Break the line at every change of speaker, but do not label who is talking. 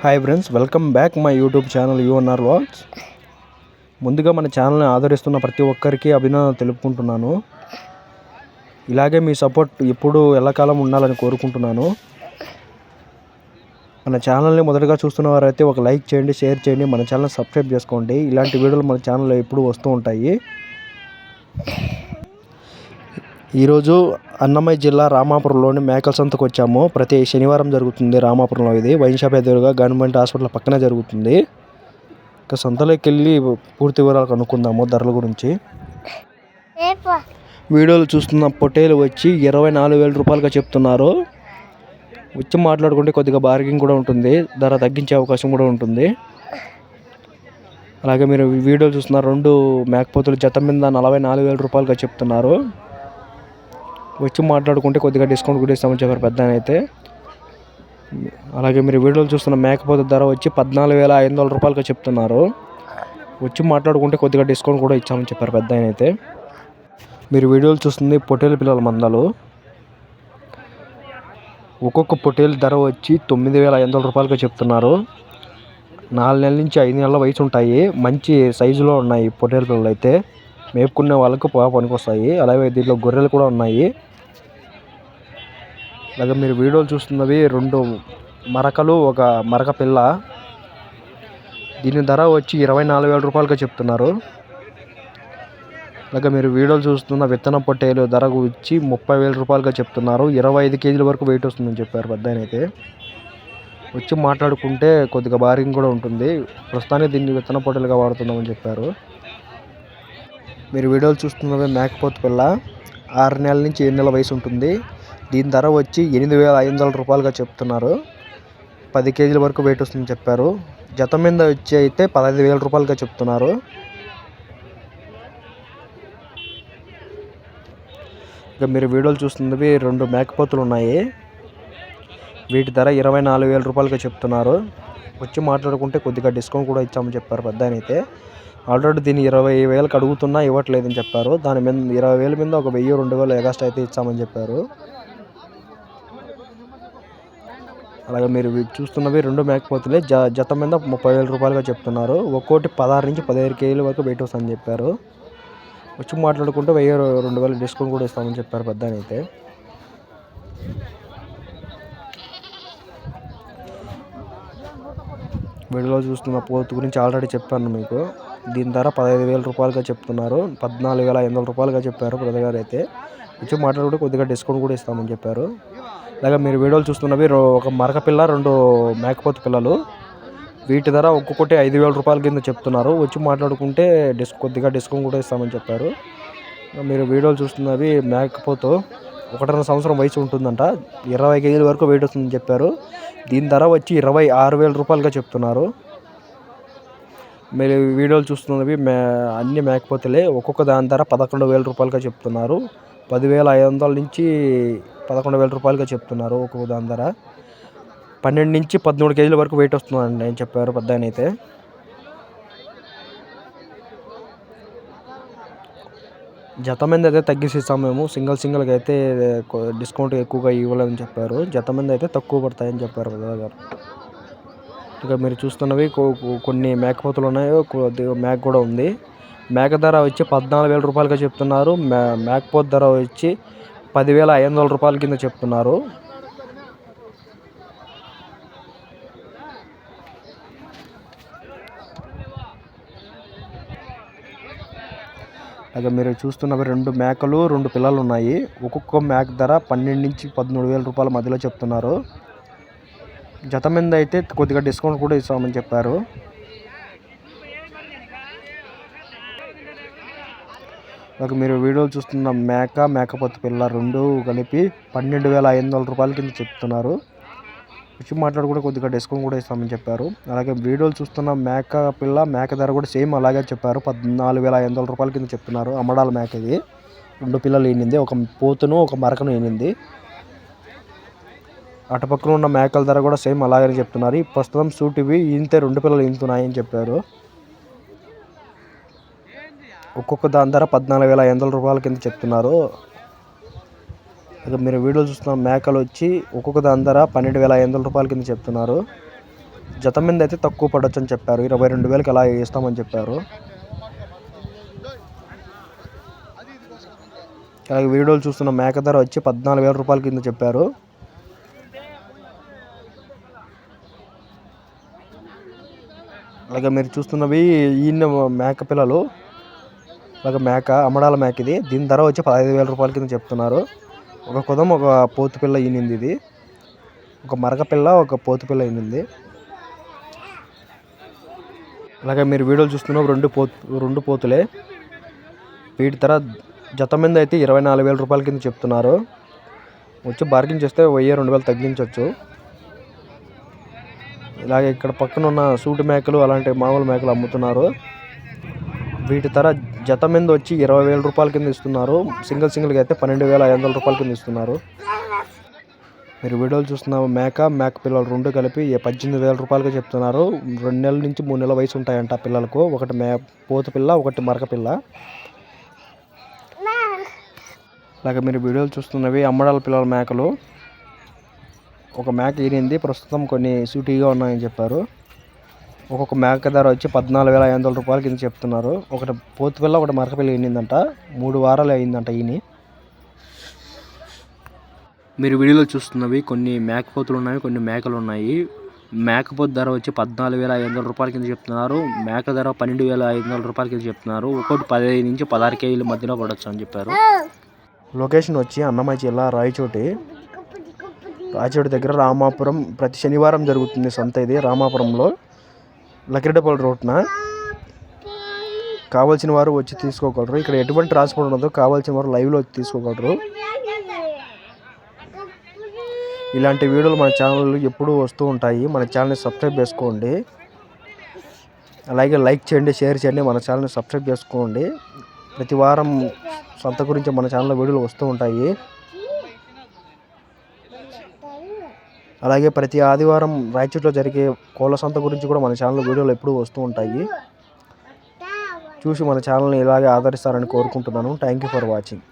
Hi friends, welcome back my YouTube channel UNR vlogs. ముందుగా మన ఛానల్ని ఆదరిస్తున్న ప్రతి ఒక్కరికి అభినందనలు తెలుపుకుంటున్నాను. ఇలాగే మీ సపోర్ట్ ఎప్పుడు ఎల్లకాలం ఉండాలని కోరుకుంటున్నాను. మన ఛానల్ని మొదటగా చూస్తున్న వారైతే ఒక లైక్ చేయండి, షేర్ చేయండి, మన ఛానల్ సబ్స్క్రైబ్ చేసుకోండి. ఇలాంటి వీడియోలు మన ఛానల్లో ఎప్పుడు వస్తూ ఉంటాయి. ఈరోజు అన్నమయ్య జిల్లా రామాపురంలోని మేకల సంతకు వచ్చాము. ప్రతి శనివారం జరుగుతుంది రామాపురంలో. ఇది వైన్ షాప్ ఎదురుగా గవర్నమెంట్ హాస్పిటల్ పక్కనే జరుగుతుంది. ఇక సంతలోకి వెళ్ళి పూర్తి వివరాలు కనుక్కుందాము, ధరల గురించి. వీడియోలు చూస్తున్న పొట్టేలు వచ్చి 24,000 రూపాయలుగా చెప్తున్నారు. వచ్చి మాట్లాడుకుంటే కొద్దిగా బార్గింగ్ కూడా ఉంటుంది, ధర తగ్గించే అవకాశం కూడా ఉంటుంది. అలాగే మీరు వీడియోలు చూస్తున్న 2 మేకపోతులు జత మీద 44,000 రూపాయలుగా చెప్తున్నారు. వచ్చి మాట్లాడుకుంటే కొద్దిగా డిస్కౌంట్ కూడా ఇస్తామని చెప్పారు పెద్ద ఆయన అయితే. అలాగే మీరు వీడియోలు చూస్తున్న మేకపోతు ధర వచ్చి 14,500 రూపాయలుగా చెప్తున్నారు. వచ్చి మాట్లాడుకుంటే కొద్దిగా డిస్కౌంట్ కూడా ఇచ్చామని చెప్పారు పెద్ద ఆయన అయితే. మీరు వీడియోలు చూస్తుంది పొట్టేలు పిల్లల మందలు. ఒక్కొక్క పొట్టేలు ధర వచ్చి 9,500 రూపాయలుగా చెప్తున్నారు. 4 నెలల నుంచి 5 నెలల వయసు ఉంటాయి. మంచి సైజులో ఉన్నాయి పొట్టేలు పిల్లలు అయితే. మేపుకునే వాళ్ళకు బాగా పనికొస్తాయి. అలాగే దీంట్లో గొర్రెలు కూడా ఉన్నాయి. అలాగే మీరు వీడియోలు చూస్తున్నవి 2 మరకలు, ఒక మరక పిల్ల. దీని ధర వచ్చి 24,000 రూపాయలుగా చెప్తున్నారు. అలాగే మీరు వీడియోలు చూస్తున్న విత్తనం పొట్టేలు ధర వచ్చి 30,000 రూపాయలుగా చెప్తున్నారు. 25 కేజీల వరకు వెయిట్ వస్తుందని చెప్పారు పెద్ద ఆయన అయితే. వచ్చి మాట్లాడుకుంటే కొద్దిగా బారింగ్ కూడా ఉంటుంది. ప్రస్తుతానికి దీన్ని విత్తన పొట్టేలుగా వాడుతున్నామని చెప్పారు. మీరు వీడియోలు చూస్తున్నవి మేకపోతు పిల్ల. 6 నెలల నుంచి 7 నెలల వయసు ఉంటుంది. దీని ధర వచ్చి 8,500 రూపాయలుగా చెప్తున్నారు. 10 కేజీల వరకు వెయిట్ వస్తుందని చెప్పారు. జత మీద వచ్చి అయితే 15,000 రూపాయలుగా చెప్తున్నారు. ఇక మీరు వీడియోలు చూస్తున్నవి 2 మేకపోతులు ఉన్నాయి. వీటి ధర 24,000 రూపాయలుగా చెప్తున్నారు. వచ్చి మాట్లాడుకుంటే కొద్దిగా డిస్కౌంట్ కూడా ఇచ్చామని చెప్పారు పెద్ద ఆయన అయితే. ఆల్రెడీ దీన్ని 20,000కి అడుగుతున్నా ఇవ్వట్లేదని చెప్పారు. దాని మీద 20,000 మీద ఒక 1,000-2,000 ఎగస్ట్రా అయితే ఇచ్చామని చెప్పారు. అలాగే మీరు చూస్తున్నవి 2 మేకపోతులే. జత మీద 30,000 రూపాయలుగా చెప్తున్నారు. ఒక్కోటి 16 నుంచి 15 కేజీల వరకు వెయిట్ వస్తుందని చెప్పారు. వచ్చి మాట్లాడుకుంటే 1,000-2,000 డిస్కౌంట్ కూడా ఇస్తామని చెప్పారు పెద్ద ఆయన అయితే. వీడియోలో చూస్తున్న పోతు గురించి ఆల్రెడీ చెప్పాను మీకు. దీని ధర 15,000 రూపాయలుగా చెప్తున్నారు. 14,500 రూపాయలుగా చెప్పారు బ్రదర్ గారు అయితే. వచ్చి మాట్లాడుకుంటే కొద్దిగా డిస్కౌంట్ కూడా ఇస్తామని చెప్పారు. అలాగే మీరు వీడియోలు చూస్తున్నవి ఒక మరక పిల్ల, 2 మేకపోతు పిల్లలు. వీటి ధర ఒక్కొక్కటి 5,000 రూపాయల కింద చెప్తున్నారు. వచ్చి మాట్లాడుకుంటే కొద్దిగా డిస్కౌంట్ కూడా ఇస్తామని చెప్పారు. మీరు వీడియోలు చూస్తున్నవి మేకపోతు 1.5 సంవత్సరం వయసు ఉంటుందంట. 20 కేజీల వరకు వెయిట్ వస్తుందని చెప్పారు. దీని ధర వచ్చి 26,000 రూపాయలుగా చెప్తున్నారు. మీరు వీడియోలు చూస్తున్నవి అన్ని మేకపోతులే. ఒక్కొక్క దాని ధర 11,000 రూపాయలుగా చెప్తున్నారు. 10,500 నుంచి 11,000 రూపాయలుగా చెప్తున్నారు ఒక్కొక్క దాని ధర. 12 నుంచి 13 కేజీల వరకు వెయిట్ వస్తుందని నేను చెప్పారు పెద్ద ఆయన అయితే. జత మీద అయితే తగ్గిసి ఇస్తాము మేము. సింగిల్గా అయితే డిస్కౌంట్ ఎక్కువగా ఇవ్వలేదని చెప్పారు. జత మీద అయితే తక్కువ పడతాయని చెప్పారు పెద్ద గారు. ఇక మీరు చూస్తున్నవి కొన్ని మేకపోతులు ఉన్నాయి, మేక కూడా ఉంది. మేక ధర వచ్చి 14,000 రూపాయలుగా చెప్తున్నారు. మేకపోతు ధర వచ్చి 10,500 రూపాయల కింద చెప్తున్నారు. అలాగే మీరు చూస్తున్నవి 2 మేకలు, 2 పిల్లలు ఉన్నాయి. ఒక్కొక్క మేక ధర 12 నుంచి 13,000 రూపాయల మధ్యలో చెప్తున్నారు. జత మీద అయితే కొద్దిగా డిస్కౌంట్ కూడా ఇస్తామని చెప్పారు. అలాగే మీరు వీడియోలు చూస్తున్న మేకపోతు పిల్ల 2 కలిపి 12,500 రూపాయల కింద చెప్తున్నారు. వచ్చి మాట్లాడుకుంటే కొద్దిగా డిస్కౌంట్ కూడా ఇస్తామని చెప్పారు. అలాగే వీడియోలు చూస్తున్న మేక పిల్ల మేక ధర కూడా సేమ్ అలాగే చెప్పారు. 14,500 రూపాయల కింద చెప్తున్నారు. అమ్మడాల మేక ఇది. 2 పిల్లలు ఈనింది, ఒక పోతును ఒక మరకను ఈనింది. అటుపక్కన ఉన్న మేకల ధర కూడా సేమ్ అలాగనే చెప్తున్నారు. ప్రస్తుతం సూటివి ఈనితే 2 పిల్లలు ఈనుతున్నాయని చెప్పారు. ఒక్కొక్క దాని ధర 14,500 రూపాయల కింద చెప్తున్నారు. ఇక మీరు వీడియో చూస్తున్న మేకలు వచ్చి ఒక్కొక్క దాని ధర 12,500 రూపాయల కింద చెప్తున్నారు. జత మీద అయితే తక్కువ పడవచ్చు అని చెప్పారు. 22,000కి అలా ఇస్తామని చెప్పారు. అలాగే వీడియోలు చూస్తున్న మేక ధర వచ్చి 14,000 రూపాయల కింద చెప్పారు. అలాగే మీరు చూస్తున్నవి ఈయన మేక పిల్లలు. అలాగే మేక అమ్మడాల మేక ఇది. దీని ధర వచ్చి 15,000 రూపాయల కింద చెప్తున్నారు. ఒక కుదం ఒక పోతు పిల్ల ఈనింది. ఇది ఒక మరక పిల్ల ఒక పోతు పిల్ల ఈనింది. అలాగే మీరు వీడియోలు చూస్తున్న రెండు పోతులే. వీటి ధర జత మీద అయితే 24,000 రూపాయల కింద చెప్తున్నారు. వచ్చి బార్గింగ్ చేస్తే 1,000-2,000 తగ్గించవచ్చు. ఇలాగే ఇక్కడ పక్కన ఉన్న సూటి మేకలు అలాంటి మామూలు మేకలు అమ్ముతున్నారు. వీటి ధర జత మీద వచ్చి 20,000 రూపాయల కింద ఇస్తున్నారు. సింగిల్గా అయితే 12,500 రూపాయల కింద ఇస్తున్నారు. మీరు వీడియోలు చూస్తున్న మేక పిల్లలు రెండు కలిపి 18,000 రూపాయలుగా చెప్తున్నారు. 2 నెలల నుంచి 3 నెలల వయసు ఉంటాయంట పిల్లలకు. ఒకటి పోతు పిల్ల, ఒకటి మరక పిల్ల. అలాగే మీరు వీడియోలు చూస్తున్నవి అమ్మడాల పిల్లల మేకలు. ఒక మేక ఈనింది. ప్రస్తుతం కొన్ని సూటీగా ఉన్నాయని చెప్పారు. ఒక్కొక్క మేక ధర వచ్చి 14,500 రూపాయల కింద చెప్తున్నారు. ఒకటి పోతు పిల్ల, ఒకటి మరక పిల్ల ఈనిందంట. 3 వారాలు అయిందంట ఈని. మీరు వీడియోలో చూస్తున్నవి కొన్ని మేకపోతులు ఉన్నాయి, కొన్ని మేకలు ఉన్నాయి. మేకపోతు ధర వచ్చి 14,500 రూపాయల కింద చెప్తున్నారు. మేక ధర 12,500 రూపాయల కింద చెప్తున్నారు. ఒక్కొక్కటి 15 నుంచి 16 కేజీల మధ్యలో పడవచ్చు అని చెప్పారు. లొకేషన్ వచ్చి అన్నమయ్య జిల్లా రాయచోటి దగ్గర రామాపురం. ప్రతి శనివారం జరుగుతుంది సంత. ఇది రామాపురంలో లకిరెడ్డిపల్లి రోడ్న. కావాల్సిన వారు వచ్చి తీసుకోగలరు. ఇక్కడ ఎటువంటి ట్రాన్స్పోర్ట్ ఉండదు. కావాల్సిన వారు లైవ్లో వచ్చి తీసుకోగలరు. ఇలాంటి వీడియోలు మన ఛానల్లో ఎప్పుడూ వస్తూ ఉంటాయి. మన ఛానల్ని సబ్స్క్రైబ్ చేసుకోండి. అలాగే లైక్ చేయండి, షేర్ చేయండి. మన ఛానల్ని సబ్స్క్రైబ్ చేసుకోండి. ప్రతి వారం సంత గురించి మన ఛానల్లో వీడియోలు వస్తూ ఉంటాయి. అలాగే ప్రతి ఆదివారం రాయచూట్లో జరిగే కోళ్ళ సంత గురించి కూడా మన ఛానల్లో వీడియోలు ఎప్పుడూ వస్తూ ఉంటాయి. చూసి మన ఛానల్ని ఇలాగే ఆదరిస్తారని కోరుకుంటున్నాను. Thank you for watching.